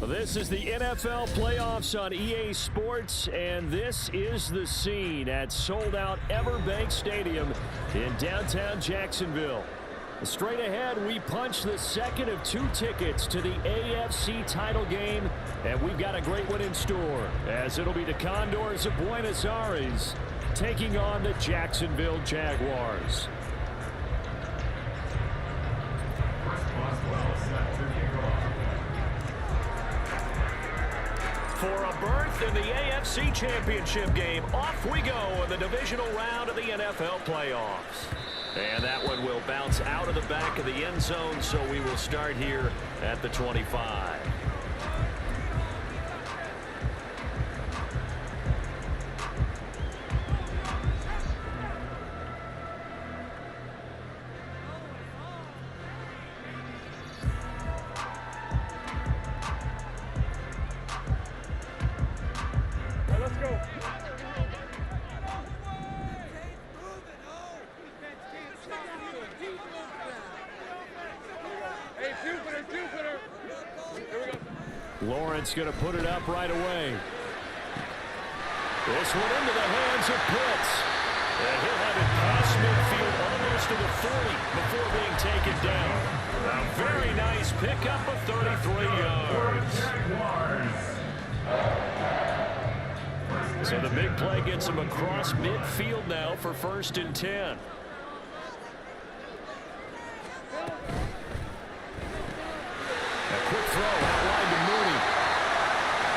This is the NFL playoffs on EA Sports, and this is the scene at sold-out Everbank Stadium in downtown Jacksonville. Straight ahead, we punch the second of 2 tickets to the AFC title game, and we've got a great one in store, as it'll be the Condors of Buenos Aires taking on the Jacksonville Jaguars. For a berth in the AFC Championship game, off we go in the divisional round of the NFL playoffs. And that one will bounce out of the back of the end zone, so we will start here at the 25. Lawrence going to put it up right away. This one into the hands of Pitts. And he'll have it past midfield almost to the 40 before being taken down. A very nice pickup of 33 yards. So the big play gets him across midfield now for 1st and 10. A quick throw outlined to Mooney.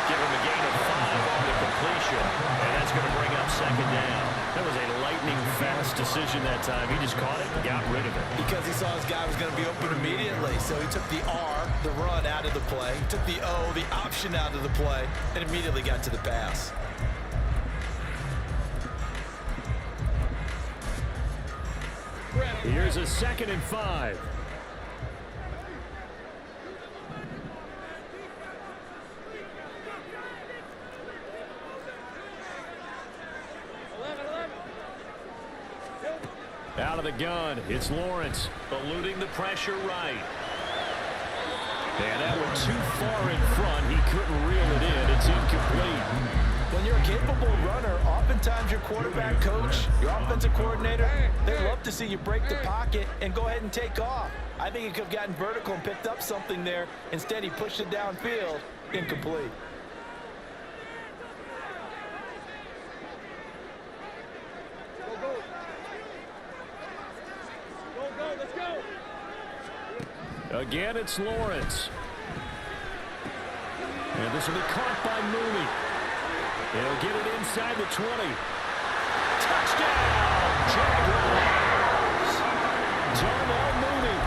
Give him a gain of 5 on the completion, and that's going to bring up 2nd down. That was a lightning-fast decision that time. He just caught it and got rid of it. Because he saw his guy was going to be open immediately, so he took the R, the run, out of the play, took the O, the option out of the play, and immediately got to the pass. Here's a 2nd and 5. Out of the gun, it's Lawrence, eluding the pressure right. And that went too far in front. He couldn't reel it in. It's incomplete. When you're a capable runner, oftentimes your quarterback coach, your offensive coordinator, they love to see you break the pocket and go ahead and take off. I think he could have gotten vertical and picked up something there. Instead, he pushed it downfield. Incomplete. Again, it's Lawrence. And this will be caught by Mooney. He'll get it inside the 20. Touchdown, Jaguars! Darnell Mooney,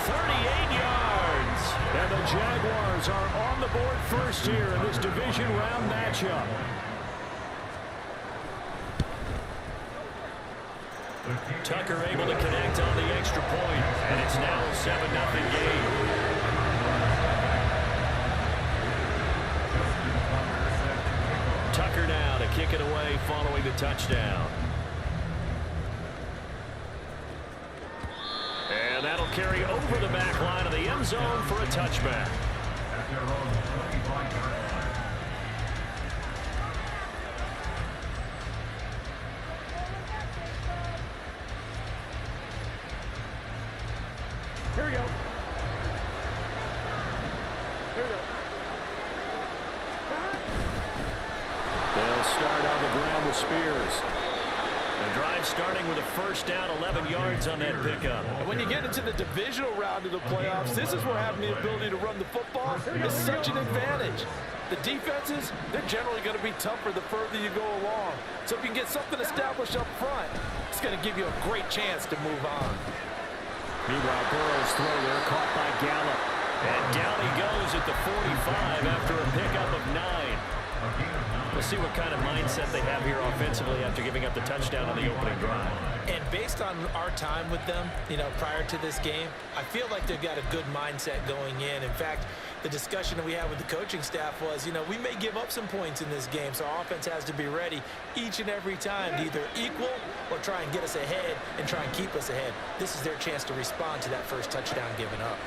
38 yards. And the Jaguars are on the board first here in this division round matchup. Tucker able to connect on the extra point, and it's now a 7-0 game. Tucker now to kick it away following the touchdown. And that'll carry over the back line of the end zone for a touchback. Here we go. Here we go. They'll start on the ground with Spears. The drive starting with a 1st down, 11 yards on that pickup. And when you get into the divisional round of the playoffs, this is where having the ability to run the football is such an advantage. The defenses, they're generally going to be tougher the further you go along. So if you can get something established up front, it's going to give you a great chance to move on. Meanwhile, Burrow's throw there caught by Gallup. And down he goes at the 45 after a pickup of 9. We'll see what kind of mindset they have here offensively after giving up the touchdown on the opening drive. And based on our time with them, prior to this game, I feel like they've got a good mindset going in. In fact, the discussion that we had with the coaching staff was, we may give up some points in this game, so our offense has to be ready each and every time to either equal or try and get us ahead and try and keep us ahead. This is their chance to respond to that first touchdown given up.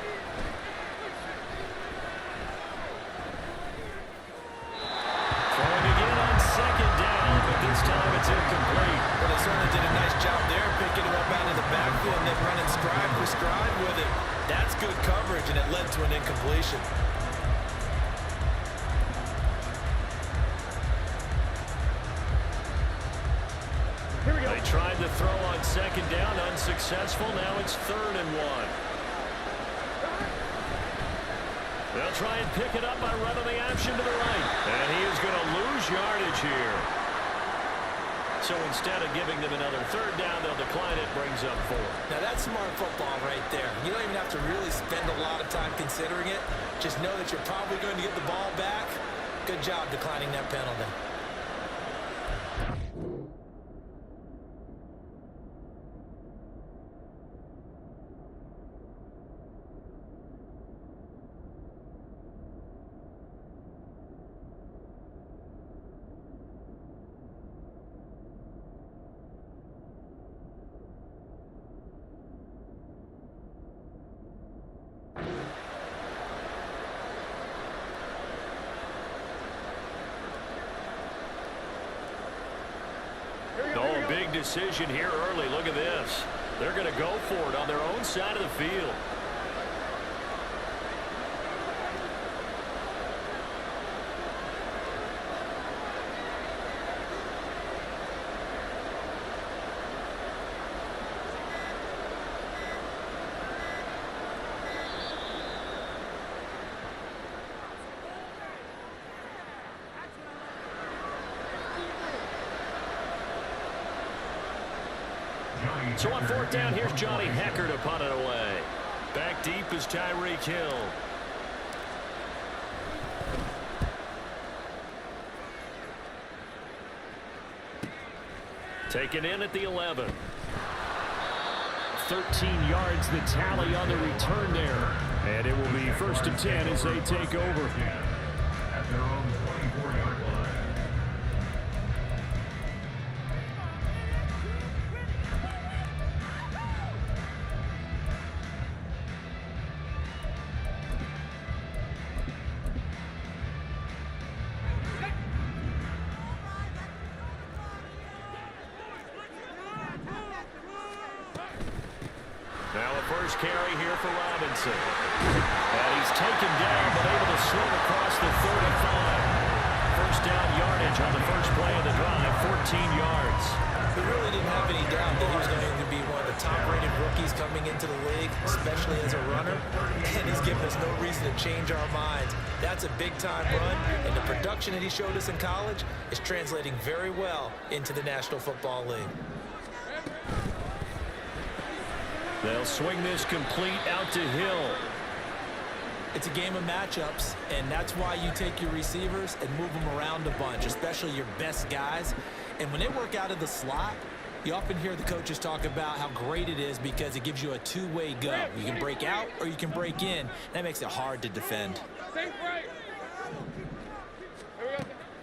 Throwing again on second down, but this time it's incomplete. Well, they certainly did a nice job there, picking him up out of the backfield and then running stride for stride with it. That's good coverage, and it led to an incompletion. Here we go. They tried to throw on second down, unsuccessful. Now it's 3rd and 1. They'll try and pick it up by running the option to the right. And he is going to lose yardage here. So instead of giving them another 3rd down, they'll decline it, brings up 4. Now that's smart football right there. You don't even have to really spend a lot of time considering it. Just know that you're probably going to get the ball back. Good job declining that penalty. Oh, big decision here early. Look at this. They're going to go for it on their own side of the field. So on 4th down, here's Johnny Hecker to punt it away. Back deep is Tyreek Hill. Taken in at the 11. 13 yards the tally on the return there. And it will be 1st and 10 as they take over. At their own 24-yard line. Now a first carry here for Robinson. And he's taken down, but able to slip across the 35. First down yardage on the first play of the drive, 14 yards. We really didn't have any doubt that he was going to be one of the top-rated rookies coming into the league, especially as a runner. And he's given us no reason to change our minds. That's a big-time run, and the production that he showed us in college is translating very well into the National Football League. They'll swing this complete out to Hill. It's a game of matchups, and that's why you take your receivers and move them around a bunch, especially your best guys. And when they work out of the slot, you often hear the coaches talk about how great it is because it gives you a two-way go. You can break out or you can break in. That makes it hard to defend.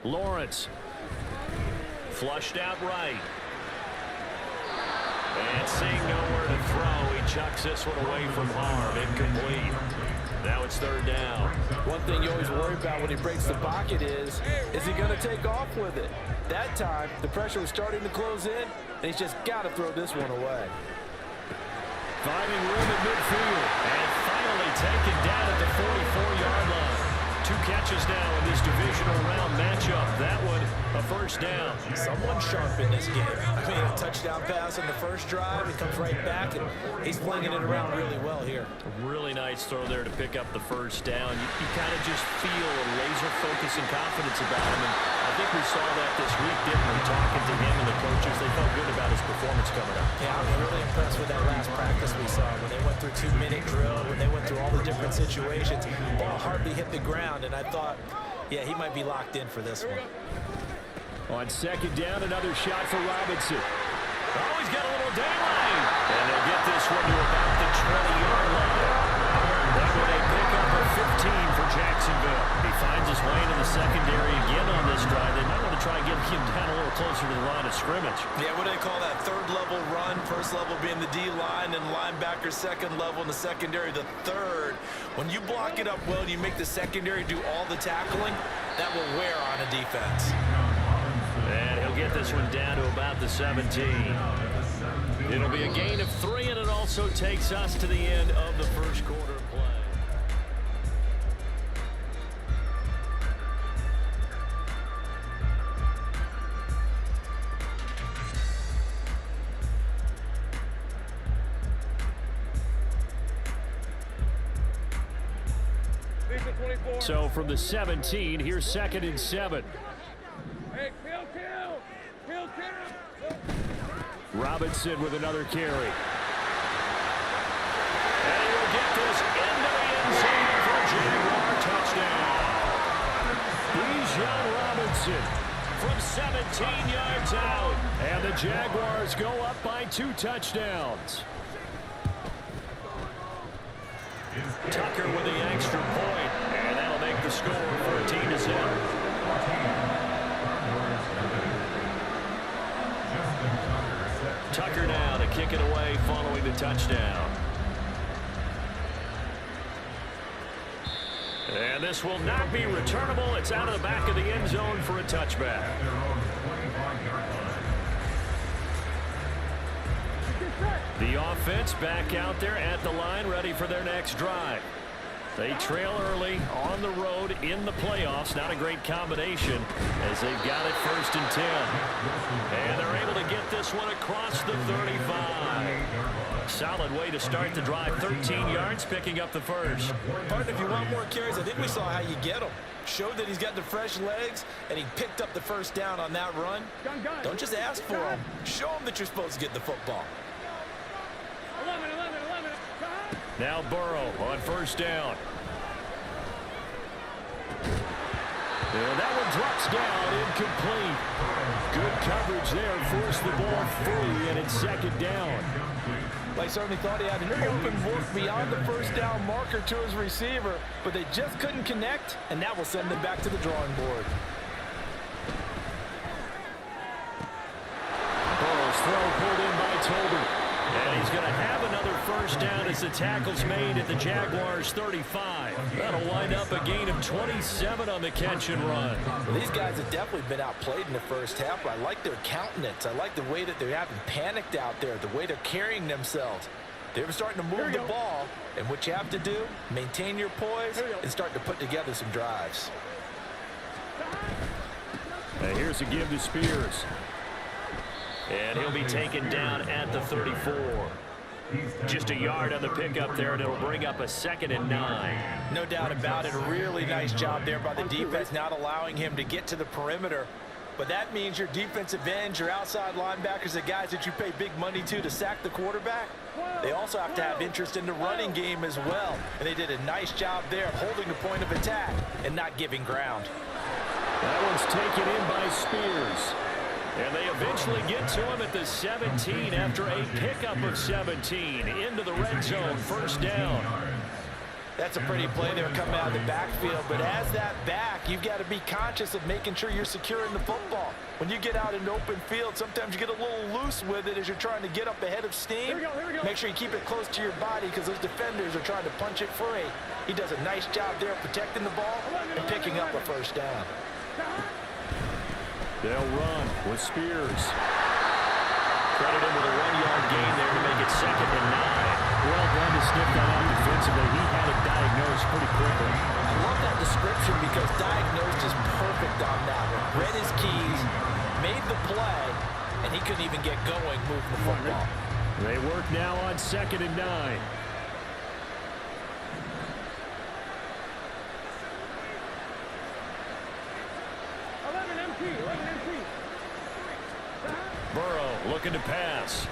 Lawrence. Flushed out right. And seeing nowhere to throw, he chucks this one away from harm. Incomplete. Now it's 3rd down. One thing you always worry about when he breaks the pocket is he going to take off with it? That time, the pressure was starting to close in, and he's just got to throw this one away. Finding room at midfield. And finally taken down at the 44-yard line. 2 catches now in this divisional round matchup. That one, a first down. Someone sharp in this game. I mean, a touchdown pass on the first drive. He comes right back, and he's flinging it around really well here. A really nice throw there to pick up the first down. You kind of just feel a laser focus and confidence about him. And I think we saw that this week, didn't we? Talking to him and the coaches, they felt good about his performance coming up. Yeah, I'm really impressed with that last practice we saw when they went through 2-minute drill, when they went through all the different situations. Ball hardly hit the ground, and I thought, yeah, he might be locked in for this one. On second down, another shot for Robinson. Oh, he's got a little daylight. And they'll get this one to about the 20-yard line. That way, pick up a 15 for Jacksonville. He finds his way into the secondary again on this drive. They might want to try and get him down a little closer to the line of scrimmage. Yeah, what do they call that? Third level run. First level being the D-line, and linebacker second level, and the secondary the third. When you block it up well, you make the secondary do all the tackling, that will wear on a defense. And he'll get this one down to about the 17. It'll be a gain of 3, and it also takes us to the end of the first quarter play. So from the 17, here's 2nd and 7. Robinson with another carry. And he'll get this into the end zone for a Jaguar touchdown. Bijan Robinson from 17 yards out. And the Jaguars go up by 2 touchdowns. Tucker with the extra point. And that'll make the score 14-0. Tucker now to kick it away following the touchdown. And this will not be returnable. It's out of the back of the end zone for a touchback. The offense back out there at the line, ready for their next drive. They trail early on the road in the playoffs. Not a great combination as they've got it 1st and 10. And they're able to get this one across the 35. Solid way to start the drive. 13 yards, picking up the first. Partner, if you want more carries, I think we saw how you get him. Showed that he's got the fresh legs, and he picked up the first down on that run. Don't just ask for him. Show him that you're supposed to get the football. 11. Now Burrow on 1st down. And that one drops down, incomplete. Good coverage there, forced the ball free, and it's 2nd down. They certainly thought he had an open look beyond the 1st down marker to his receiver, but they just couldn't connect, and that will send them back to the drawing board. Burrow's throw pulled in by Tolbert. And he's going to have another 1st down as the tackle's made at the Jaguars' 35. That'll wind up a gain of 27 on the catch and run. Well, these guys have definitely been outplayed in the 1st half, but I like their countenance. I like the way that they haven't panicked out there, the way they're carrying themselves. They're starting to move the ball, and what you have to do, maintain your poise and start to put together some drives. And here's a give to Spears. And he'll be taken down at the 34. Just a yard on the pickup there, and it'll bring up a 2nd and 9. No doubt about it. A really nice job there by the defense, not allowing him to get to the perimeter. But that means your defensive ends, your outside linebackers, the guys that you pay big money to sack the quarterback, they also have to have interest in the running game as well. And they did a nice job there holding the point of attack and not giving ground. That one's taken in by Spears. And they eventually get to him at the 17 after a pickup of 17 into the red zone, 1st down. That's a pretty play there coming out of the backfield, but as that back, you've got to be conscious of making sure you're securing the football. When you get out in open field, sometimes you get a little loose with it as you're trying to get up ahead of steam. Here we go. Make sure you keep it close to your body because those defenders are trying to punch it free. He does a nice job there protecting the ball and picking up a 1st down. They'll run with Spears. Credit him with a 1-yard gain there to make it 2nd and 9. Well done to sniff that out defensively. He had it diagnosed pretty quickly. I love that description because diagnosed is perfect on that one. Read his keys, made the play, and he couldn't even get going moving the football. They work now on 2nd and 9. Burrow looking to pass.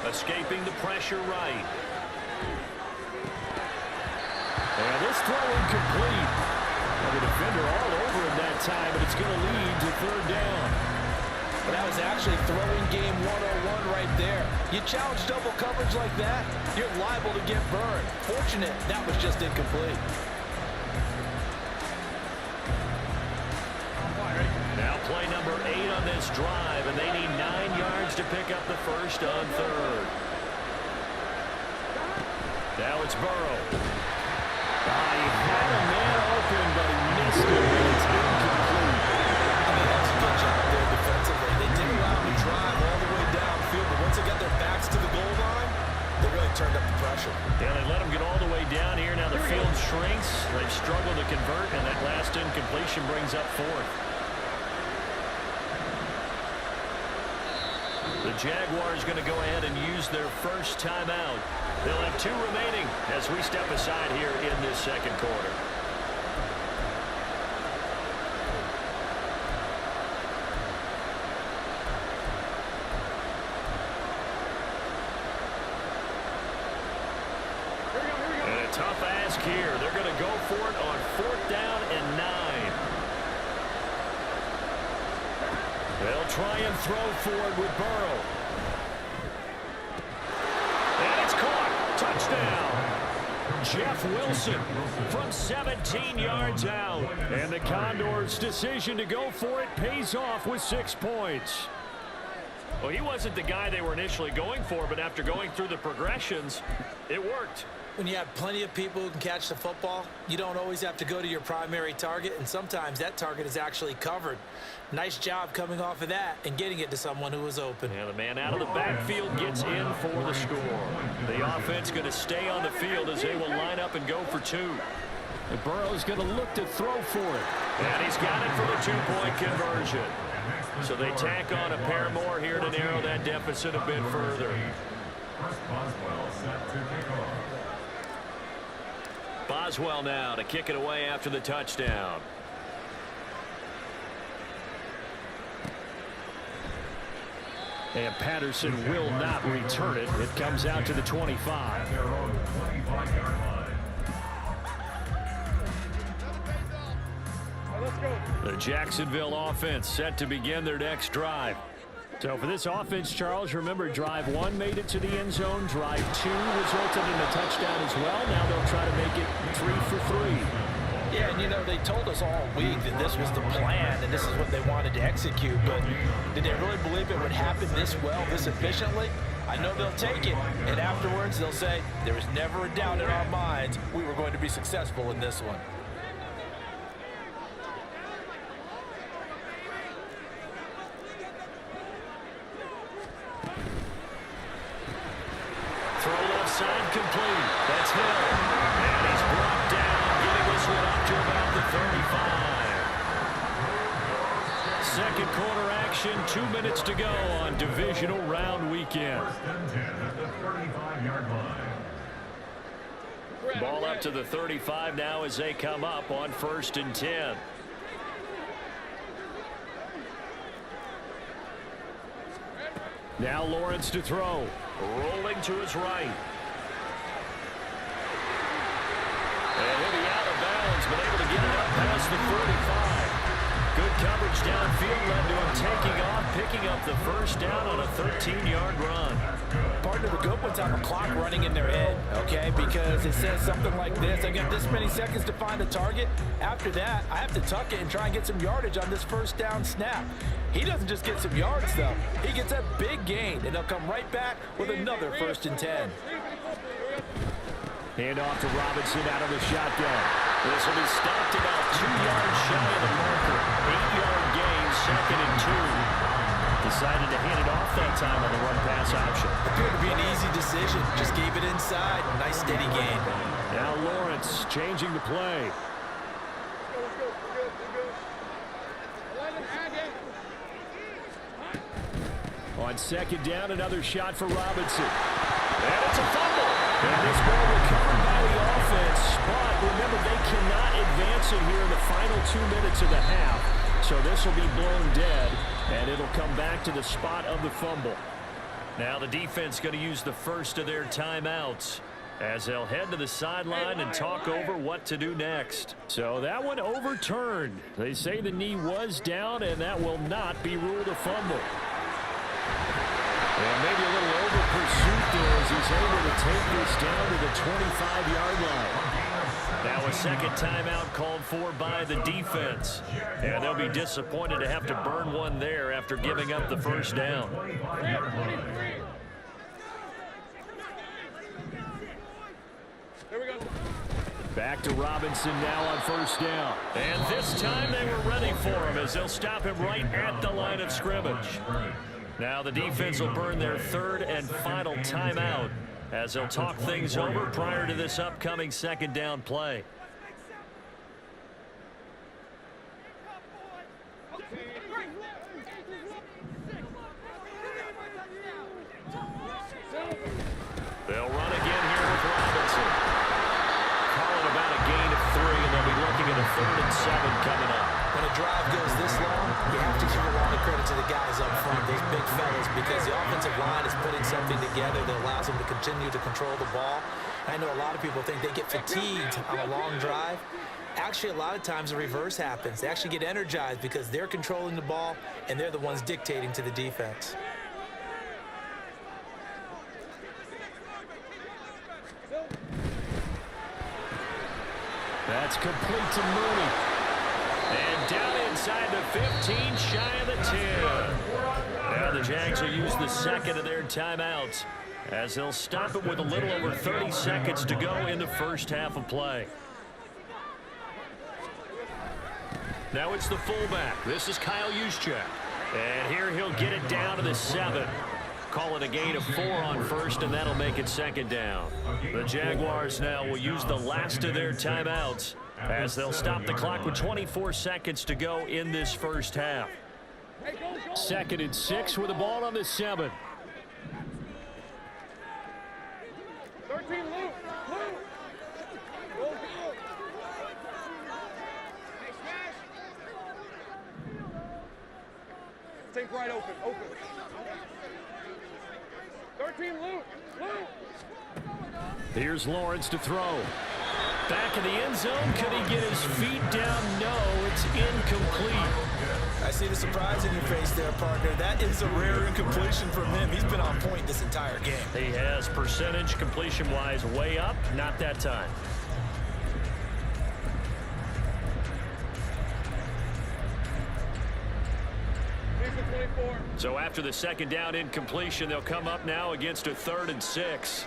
Escaping the pressure right. And this throw incomplete. And the defender all over him that time, and it's going to lead to third down. But that was actually throwing game 101 right there. You challenge double coverage like that, you're liable to get burned. Fortunate that was just incomplete. Now play number 8 on this drive, and they need 9 yards to pick up the first on third. Now it's Burrow. He had a man open, but he missed it, and it's incomplete. I mean, that's a good job there defensively. They didn't allow him to drive all the way downfield, but once they got their backs to the goal line, they really turned up the pressure. Yeah, they let him get all the way down here. Now the field shrinks. They've struggled to convert, and that last incompletion brings up fourth. The Jaguars going to go ahead and use their first timeout. They'll have 2 remaining as we step aside here in this second quarter. And a tough ask here. They're going to go for it on 4th down and 9. They'll try and throw for it with Burrow. And it's caught. Touchdown. Jeff Wilson from 17 yards out. And the Condors' decision to go for it pays off with 6 points. Well, he wasn't the guy they were initially going for, but after going through the progressions, it worked. When you have plenty of people who can catch the football, you don't always have to go to your primary target, and sometimes that target is actually covered. Nice job coming off of that and getting it to someone who was open. And the man out of the backfield gets in for the score. The offense going to stay on the field as they will line up and go for 2. And Burrow's going to look to throw for it. And he's got it for the 2-point conversion. So they tack on a pair more here to narrow that deficit a bit further. Boswell now to kick it away after the touchdown. And Patterson will not return it. It comes out to the 25. The Jacksonville offense set to begin their next drive. So for this offense, Charles, remember drive 1 made it to the end zone. Drive 2 resulted in a touchdown as well. Now they'll try to make it 3 for 3. Yeah, and you know, they told us all week that this was the plan and this is what they wanted to execute, but did they really believe it would happen this well, this efficiently? I know they'll take it, and afterwards they'll say, there was never a doubt in our minds we were going to be successful in this one. Throw left side complete. That's Hill. And he's brought down, getting this one up to about the 35. Second quarter action, 2 minutes to go on divisional round weekend. Ball up to the 35 now as they come up on 1st and 10. Now Lawrence to throw. Rolling to his right. And he'll be out of bounds, but able to get it up past the 45. Good coverage downfield led to him taking off, picking up the first down on a 13-yard run. Partner, the good ones have a clock running in their head, okay? Because it says something like this. I got this many seconds to find a target. After that, I have to tuck it and try and get some yardage on this first down snap. He doesn't just get some yards, though. He gets a big gain, and they'll come right back with another 1st and 10. Hand off to Robinson out of the shotgun. This will be stopped about 2 yards shy of the marker. 8-yard gain, 2nd and 2. Decided to hand it off that time on the run-pass option. Appeared to be an easy decision. Just gave it inside. Nice steady gain. Now Lawrence changing the play. On 2nd down, another shot for Robinson. And it's a fumble. And this ball recovered by the offense. But remember, they cannot advance it here in the final 2 minutes of the half. So this will be blown dead, and it'll come back to the spot of the fumble. Now the defense going to use the first of their timeouts as they'll head to the sideline and talk over what to do next. So that one overturned. They say the knee was down, and that will not be ruled a fumble. And maybe a little over pursuit there as he's able to take this down to the 25-yard line. Now a second timeout called for by the defense. And they'll be disappointed to have to burn one there after giving up the first down. Back to Robinson now on first down. And this time they were ready for him as they'll stop him right at the line of scrimmage. Now the defense will burn their third and final timeout as they'll talk things over prior to this upcoming second down play. They'll run again here with Robinson. Calling about a gain of 3, and they'll be looking at a 3rd and 7 coming up. When a drive goes this long, you have to give a lot of credit to the guys up front, those big fellas, because the offensive line is putting something together that allows them to continue to control the ball. I know a lot of people think they get fatigued on a long drive. Actually, a lot of times the reverse happens. They actually get energized because they're controlling the ball, and they're the ones dictating to the defense. That's complete to Mooney. And down inside the 15, shy of the 10. Now the Jags will use the second of their timeouts as they'll stop it with a little over 30 seconds to go in the first half of play. Now it's the fullback. This is Kyle Juszczyk. And here he'll get it down to the 7. Call it a gain of 4 on first, and that'll make it second down. The Jaguars now will use the last of their timeouts as they'll stop the clock with 24 seconds to go in this first half. 2nd and 6 with the ball on the 7. 13, Luke. Go. Hey, smash. Take right open. 13, Luke. Here's Lawrence to throw. Back in the end zone. Could he get his feet down? No, it's incomplete. I see the surprise in your face there, partner. That is a rare incompletion from him. He's been on point this entire game. He has percentage completion-wise way up. Not that time. So after the second down incompletion, they'll come up now against a 3rd and 6.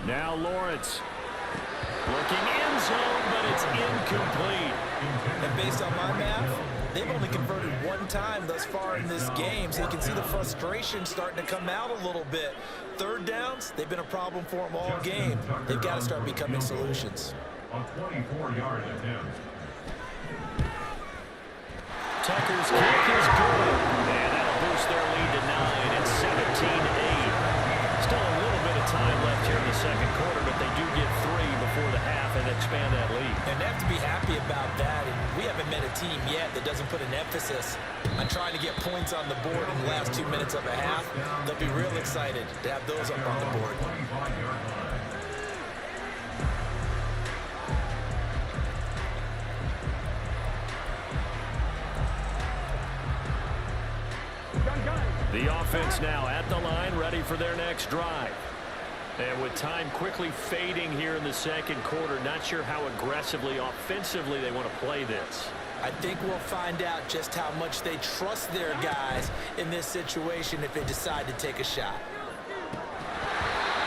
Now Lawrence looking end zone, but it's incomplete. And based on my math, they've only converted 1 time thus far in this game, so you can see the frustration starting to come out a little bit. 3rd downs, they've been a problem for them all game. They've got to start becoming solutions. On 24-yard attempt. Tucker's kick is good, and that'll boost their lead to 9. It's 17-8. Still a little bit of time left here in the second quarter, but they do get 3 before the half and expand that lead. And they have to be happy about that. And we haven't met a team yet that doesn't put an emphasis on trying to get points on the board in the last 2 minutes of a half. They'll be real excited to have those up on the board. The offense now at the line, ready for their next drive. And with time quickly fading here in the second quarter, not sure how aggressively, offensively they want to play this. I think we'll find out just how much they trust their guys in this situation if they decide to take a shot.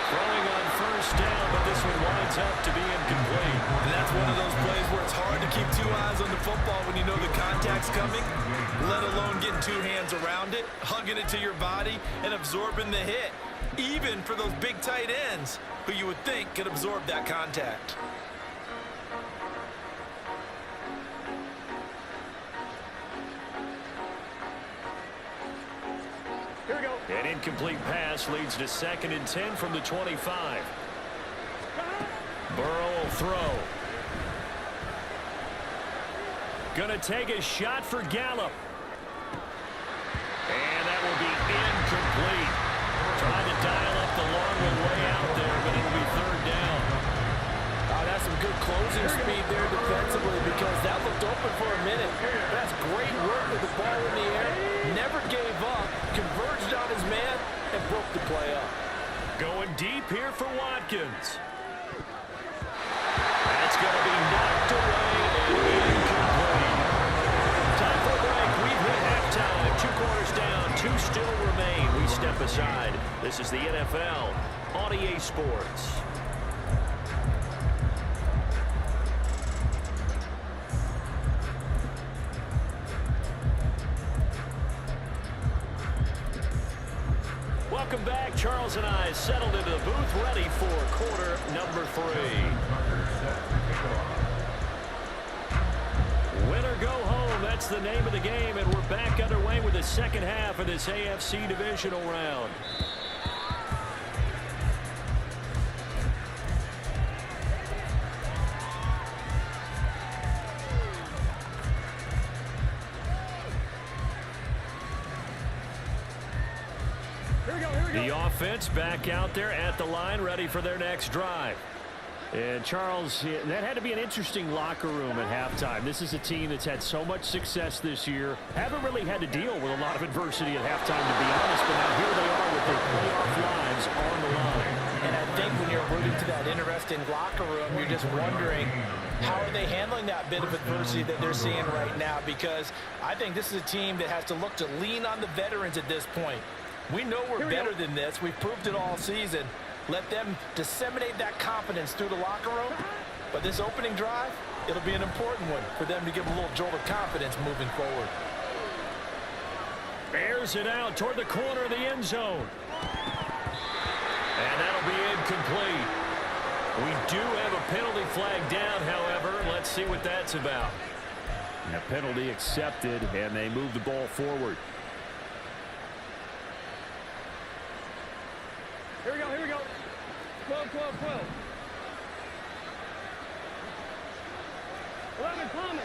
Throwing on first down, but this one winds up to be incomplete. And that's one of those plays where it's hard to keep 2 eyes on the football when you know the contact's coming, let alone getting 2 hands around it, hugging it to your body, and absorbing the hit, even for those big tight ends who you would think could absorb that contact. Here we go. An incomplete pass leads to 2nd and 10 from the 25. Burrow will throw. Gonna take a shot for Gallup. And that will be incomplete. Trying to dial up the long way out there, but it'll be 3rd down. That's some good closing speed there defensively because that looked open for a minute. That's great work with the ball in the air. Never gave up, converged on his man, and broke the play up. Going deep here for Watkins. That's going to be knocked away and incomplete. Time for a break. We've hit halftime. 2 quarters down. 2 still remain. We step aside. This is the NFL on EA Sports. Welcome back. Charles and I settled into the booth, ready for quarter number 3. Win or go home, that's the name of the game, and we're back underway with the second half of this AFC divisional round. The offense back out there at the line, ready for their next drive. And Charles, that had to be an interesting locker room at halftime. This is a team that's had so much success this year. Haven't really had to deal with a lot of adversity at halftime, to be honest. But now here they are with their playoff lives on the line. And I think when you're alluding to that interesting locker room, you're just wondering, how are they handling that bit of adversity that they're seeing right now? Because I think this is a team that has to look to lean on the veterans at this point. We know we're better than this. We've proved it all season. Let them disseminate that confidence through the locker room. But this opening drive, it'll be an important one for them to give a little jolt of confidence moving forward. Airs it out toward the corner of the end zone. And that'll be incomplete. We do have a penalty flag down, however. Let's see what that's about. And a penalty accepted, and they move the ball forward. Here we go, here we go. 12, 12, 12. 11, Thomas.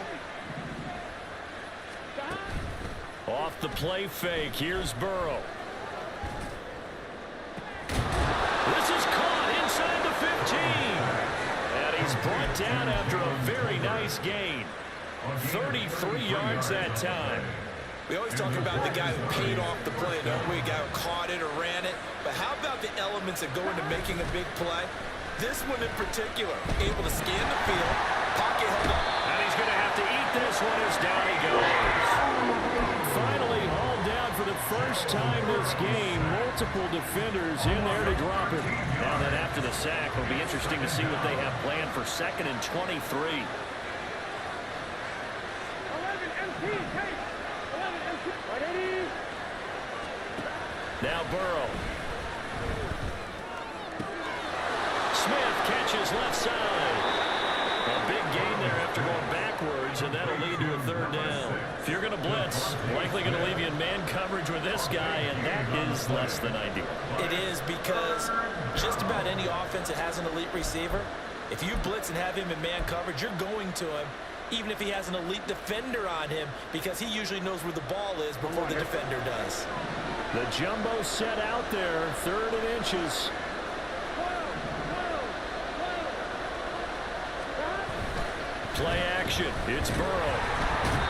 Off the play fake, here's Burrow. This is caught inside the 15. And he's brought down after a very nice gain. 33 yards that time. We always talk about the guy who paid off the play, don't we? A guy who caught it or ran it. But how about the elements that go into making a big play? This one in particular, able to scan the field, pocket held up. And he's going to have to eat this one as down he goes. Finally hauled down for the first time this game. Multiple defenders in there to drop him. Now that after the sack, it'll be interesting to see what they have planned for 2nd and 23. 11, MP, take. 11, MP. Right, Eddie. Now Burrow. Smith catches left side. A big gain there after going backwards, and that'll lead to a 3rd down. If you're going to blitz, likely going to leave you in man coverage with this guy, and that is less than ideal. It is, because just about any offense that has an elite receiver, if you blitz and have him in man coverage, you're going to him, even if he has an elite defender on him, because he usually knows where the ball is before the defender does. The jumbo set out there, 3rd and inches. Play action. It's Burrow.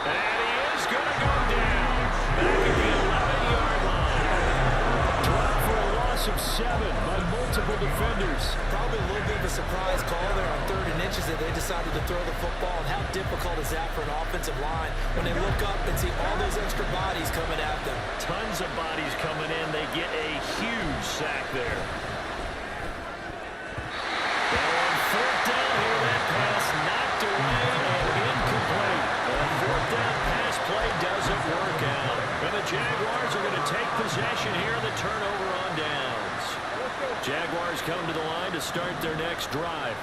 And he is going to go down. Back at the 11-yard line. Dropped for a loss of 7 by multiple defenders. Probably a little bit of a surprise call there on 3rd and inches that they decided to throw the football. And how difficult is that for an offensive line when they look up and see all those extra bodies coming at them? Tons of bodies coming in. They get a huge sack there. Now on 4th down here, that pass knocked away and incomplete. The 4th down pass play doesn't work out. And the Jaguars are going to take possession here, the turnover on downs. Jaguars come to the line to start their next drive.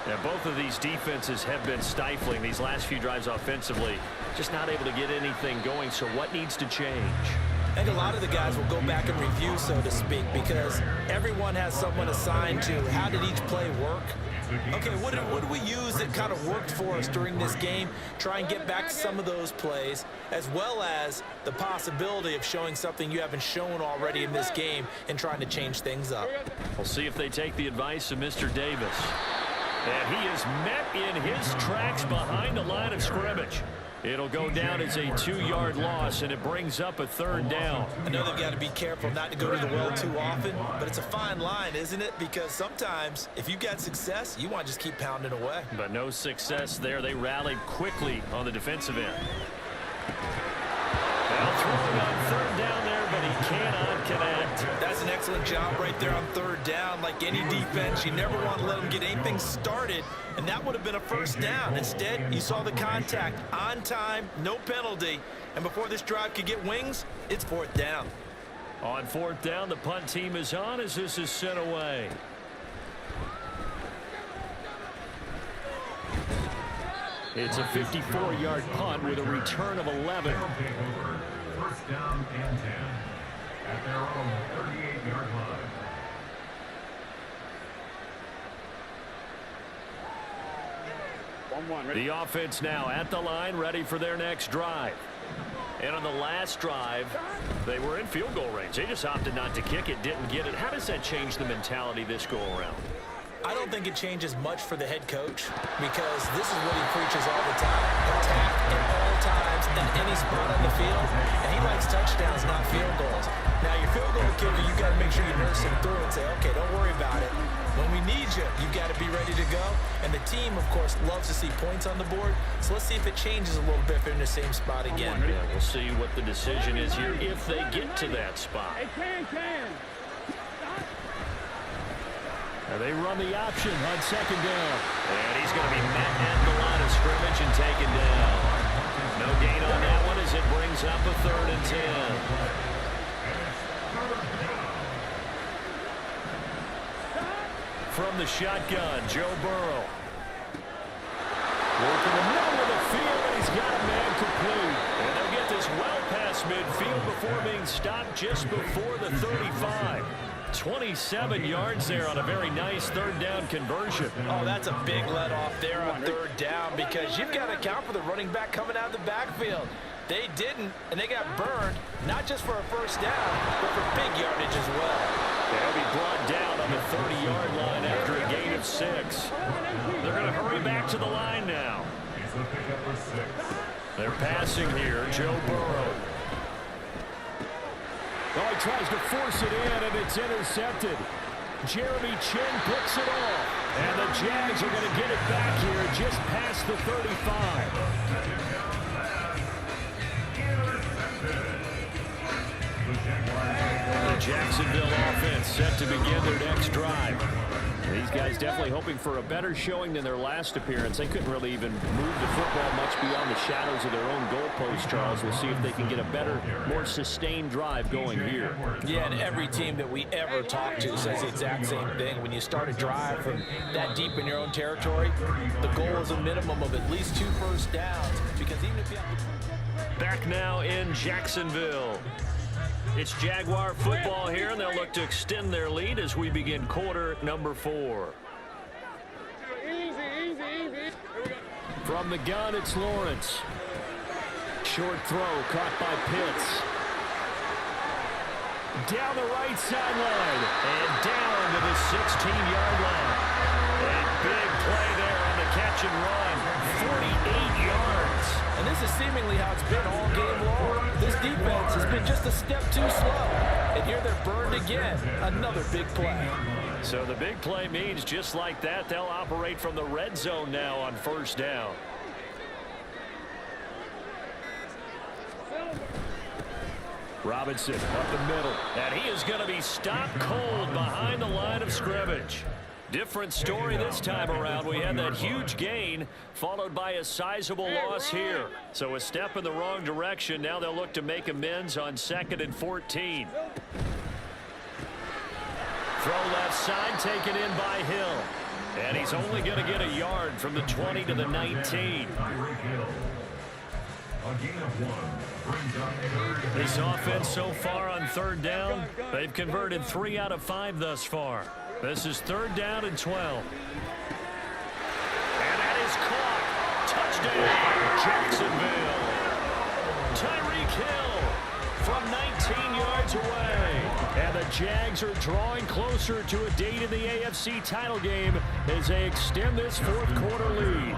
Now, both of these defenses have been stifling these last few drives offensively. Just not able to get anything going, so what needs to change? I think a lot of the guys will go back and review, so to speak, because everyone has someone assigned to how did each play work. Okay, what did we use that kind of worked for us during this game? Try and get back to some of those plays, as well as the possibility of showing something you haven't shown already in this game and trying to change things up. We'll see if they take the advice of Mr. Davis. And he is met in his tracks behind the line of scrimmage. It'll go down as a 2-yard loss, and it brings up a 3rd down. I know they've got to be careful not to go to the well too often, but it's a fine line, isn't it? Because sometimes, if you've got success, you want to just keep pounding away. But no success there. They rallied quickly on the defensive end. Now throwing on 3rd down there, but he cannot connect. That's an excellent job right there on 3rd down. Like any defense, you never want to let them get anything started, and that would have been a 1st down. Instead, you saw the contact on time, no penalty, and before this drive could get wings, it's 4th down. On 4th down, the punt team is on as this is sent away. It's a 54-yard punt with a return of 11. 1st down and 10 at their own 38-yard line. The offense now at the line, ready for their next drive. And on the last drive, they were in field goal range. They just opted not to kick it, didn't get it. How does that change the mentality this go around? I don't think it changes much for the head coach, because this is what he preaches all the time. Attack at all times in any spot on the field, and he likes touchdowns, not field goals. Now, your field goal kicker, you got to make sure you nurse him through and say, okay, don't worry about it. When we need you, you've got to be ready to go. And the team, of course, loves to see points on the board. So let's see if it changes a little bit if they're in the same spot again. Yeah, we'll see what the decision is here if they get to that spot. And they run the option on 2nd down. And he's going to be met at the line of scrimmage and taken down. No gain on that one as it brings up a 3rd and 10. From the shotgun, Joe Burrow. Working the middle of the field, and he's got a man complete. And they'll get this well past midfield before being stopped just before the 35. 27 yards there on a very nice 3rd down conversion. Oh, that's a big let off there on 3rd down, because you've got to account for the running back coming out of the backfield. They didn't, and they got burned, not just for a 1st down, but for big yardage as well. They'll be brought down on the 30-yard line after a gain of 6. They're going to hurry back to the line now. They're passing here, Joe Burrow. Oh, he tries to force it in, and it's intercepted. Jeremy Chin picks it off. And the Jags are going to get it back here just past the 35. The Jacksonville offense set to begin their next drive. These guys definitely hoping for a better showing than their last appearance. They couldn't really even move the football much beyond the shadows of their own goalpost, Charles. We'll see if they can get a better, more sustained drive going here. Yeah, and every team that we ever talk to says the exact same thing. When you start a drive from that deep in your own territory, the goal is a minimum of at least 2 1st downs. Because even if you have... Back now in Jacksonville. It's Jaguar football here, and they'll look to extend their lead as we begin quarter number 4. From the gun, it's Lawrence. Short throw caught by Pitts. Down the right sideline and down to the 16-yard line. A big play there on the catch and run. 48 yards. And this is seemingly how it's been all game long. This defense has been just a step too slow. And here they're burned again. Another big play. So the big play means just like that, they'll operate from the red zone now on 1st down. Robinson up the middle. And he is going to be stopped cold behind the line of scrimmage. Different story this time around. We had that huge gain followed by a sizable loss here. So a step in the wrong direction. Now they'll look to make amends on 2nd and 14. Throw left side taken in by Hill. And he's only going to get a yard from the 20 to the 19. A gain of 1 brings up third. This offense so far on third down, they've converted 3 out of 5 thus far. This is 3rd down and 12. And that is caught. Touchdown, Jacksonville. Tyreek Hill from 19 yards away. And the Jags are drawing closer to a date in the AFC title game as they extend this 4th quarter lead.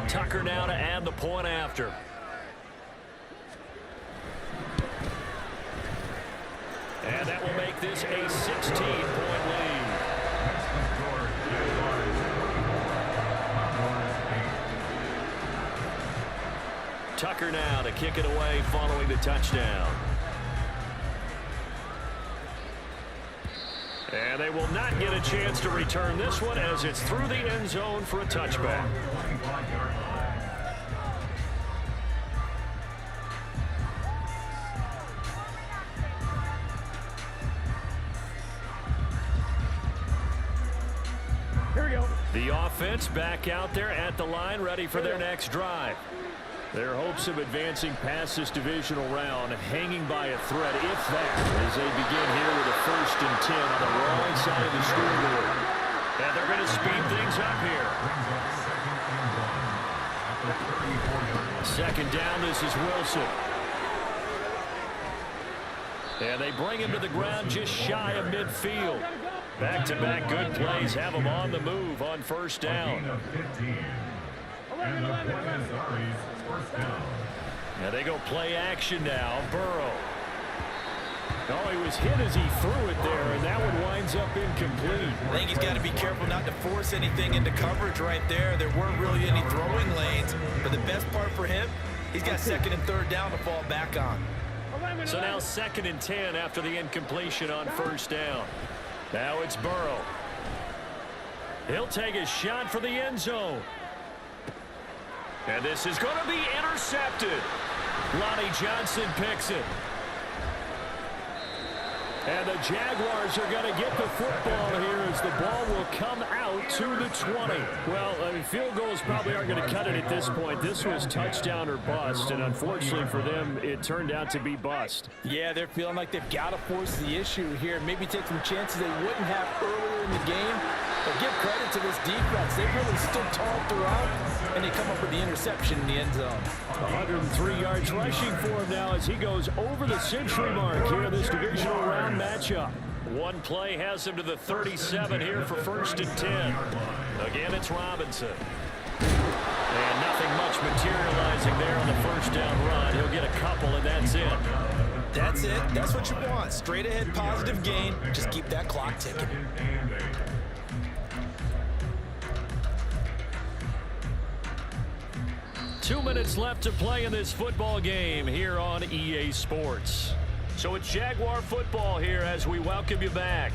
Tucker now to add the point after. And that will make this a 16-point lead. Tucker now to kick it away following the touchdown. And they will not get a chance to return this one as it's through the end zone for a touchback. Here we go. The offense back out there at the line, ready for their next drive. Their hopes of advancing past this divisional round hanging by a thread, if that, as they begin here with a 1st and 10 on the wrong side of the scoreboard. And they're going to speed things up here. 2nd down, this is Wilson. And they bring him to the ground just shy of midfield. Back-to-back good plays have him on the move on 1st down. And the Buenos first down. Now they go play action now. Burrow. Oh, he was hit as he threw it there, and that one winds up incomplete. I think he's got to be careful not to force anything into coverage right there. There weren't really any throwing lanes, but the best part for him, he's got 2nd and 3rd down to fall back on. So now 2nd and 10 after the incompletion on 1st down. Now it's Burrow. He'll take a shot for the end zone. And this is going to be intercepted. Lonnie Johnson picks it. And the Jaguars are going to get the football here as the ball will come out to the 20. Well, I mean, field goals probably aren't going to cut it at this point. This was touchdown or bust, and unfortunately for them, it turned out to be bust. Yeah, they're feeling like they've got to force the issue here. Maybe take some chances they wouldn't have earlier in the game. But give credit to this defense. They've really stood tall throughout, and they come up with the interception in the end zone. 103 yards rushing for him now as he goes over the century mark here in this divisional round matchup. One play has him to the 37 here for 1st and 10. Again, it's Robinson. And nothing much materializing there on the 1st down run. He'll get a couple, and that's it. That's it. That's what you want. Straight ahead positive gain. Just keep that clock ticking. 2 minutes left to play in this football game here on EA Sports. So it's Jaguar football here as we welcome you back.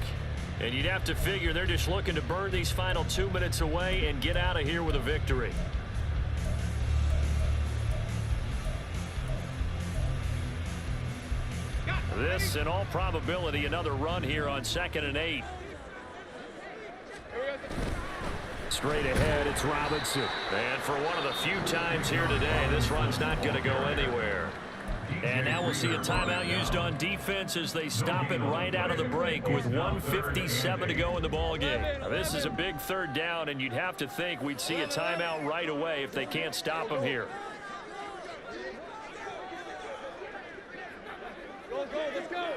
And you'd have to figure they're just looking to burn these final 2 minutes away and get out of here with a victory. This, in all probability, another run here on 2nd and 8. Straight ahead, it's Robinson. And for one of the few times here today, this run's not going to go anywhere. And now we'll see a timeout used on defense as they stop it right out of the break with 1:57 to go in the ballgame. Now, this is a big 3rd down, and you'd have to think we'd see a timeout right away if they can't stop them here. Let's go.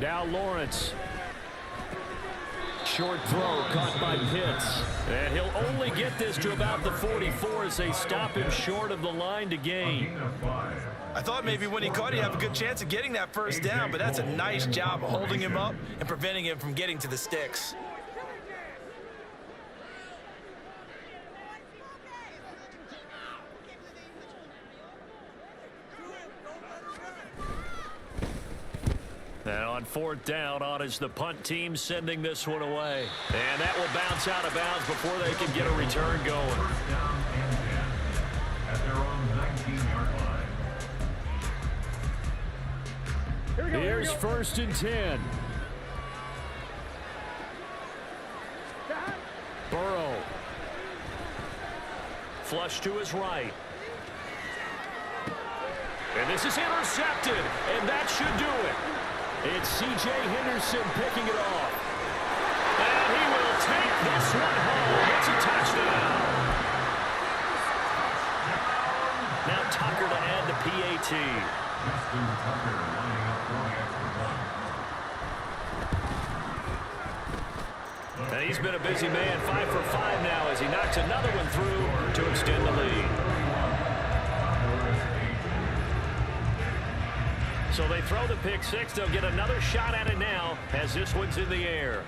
Now Lawrence. Short throw caught by Pitts. And he'll only get this to about the 44 as they stop him short of the line to gain. I thought maybe when he caught it, he'd have a good chance of getting that 1st down, but that's a nice job of holding him up and preventing him from getting to the sticks. Now on 4th down, on is the punt team sending this one away. And that will bounce out of bounds before they can get a return going. First down and 10 at their own 19-yard line. Here's 1st and 10. Burrow. Flush to his right. And this is intercepted, and that should do it. It's C.J. Henderson picking it off. And he will take this one home. It's a touchdown. Now Tucker to add the PAT. Justin Tucker lining up for the extra point. And he's been a busy man, 5 for 5 now as he knocks another one through to extend the lead. So they throw the pick six. They'll get another shot at it now as this one's in the air.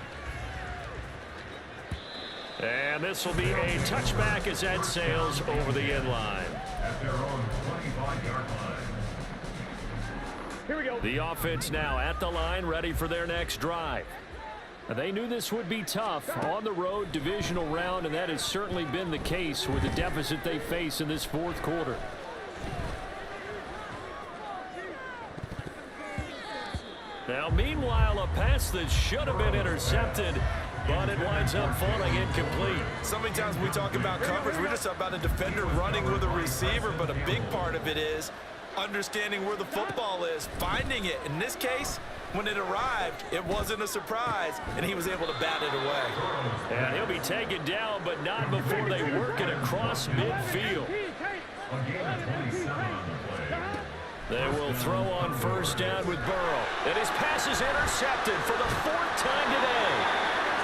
And this will be a touchback as that sails over the end line. At their own 25-yard line. Here we go. The offense now at the line, ready for their next drive. They knew this would be tough on the road, divisional round, and that has certainly been the case with the deficit they face in this fourth quarter. Now, meanwhile, a pass that should have been intercepted, but it winds up falling incomplete. So many times we talk about coverage, we're just about a defender running with a receiver, but a big part of it is understanding where the football is, finding it. In this case, when it arrived, it wasn't a surprise, and he was able to bat it away. And he'll be taken down, but not before they work it across midfield. A gain of 27 on the play. They will throw on first down with Burrow. And his pass is intercepted for the fourth time today.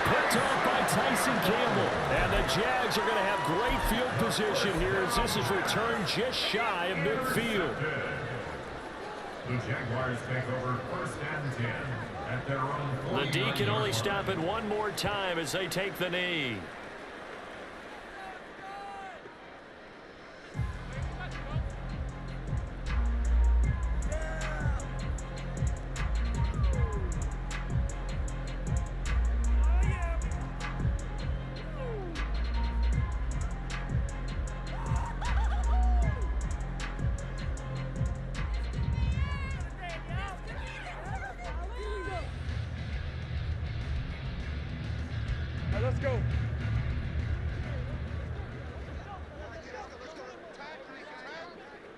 Picked off by Tyson Campbell. And the Jags are going to have great field position here as this is returned just shy of midfield. The Jaguars take over first and 10 at their own. The D can only stop it one more time as they take the knee. Let's go.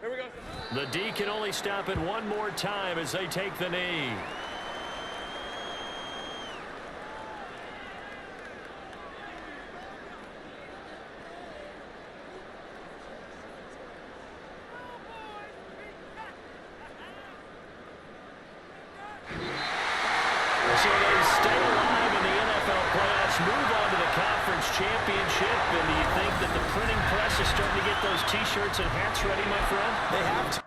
Here we go. The D can only stop it one more time as they take the knee. So they stay alive in the NFL playoffs, move on to the conference championship. And do you think that the printing press is starting to get those T-shirts and hats ready, my friend? They have to.